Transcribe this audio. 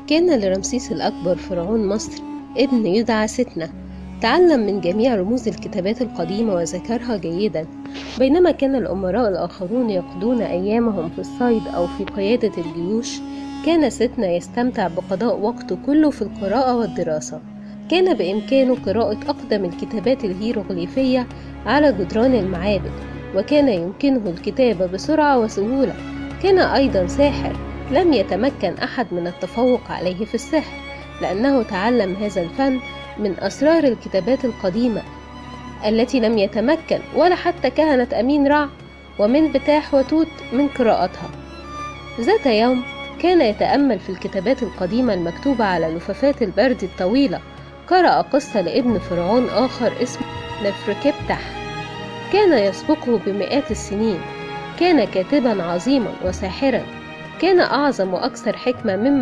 كان لرمسيس الأكبر فرعون مصر ابن يدعى ستنة، تعلم من جميع رموز الكتابات القديمة وذكرها جيدا، بينما كان الأمراء الآخرون يقضون أيامهم في الصيد أو في قيادة الجيوش. كان ستنة يستمتع بقضاء وقته كله في القراءة والدراسة. كان بإمكانه قراءة أقدم الكتابات الهيروغليفية على جدران المعابد، وكان يمكنه الكتابة بسرعة وسهولة. كان أيضا ساحر، لم يتمكن أحد من التفوق عليه في السحر، لأنه تعلم هذا الفن من أسرار الكتابات القديمة التي لم يتمكن ولا حتى كهنة أمين رع ومن بتاح وتوت من قراءتها. ذات يوم كان يتأمل في الكتابات القديمة المكتوبة على لفافات البرد الطويلة. قرأ قصة لابن فرعون آخر اسمه نفركبتح، كان يسبقه بمئات السنين. كان كاتبا عظيما وساحرا، كان أعظم وأكثر حكمة مما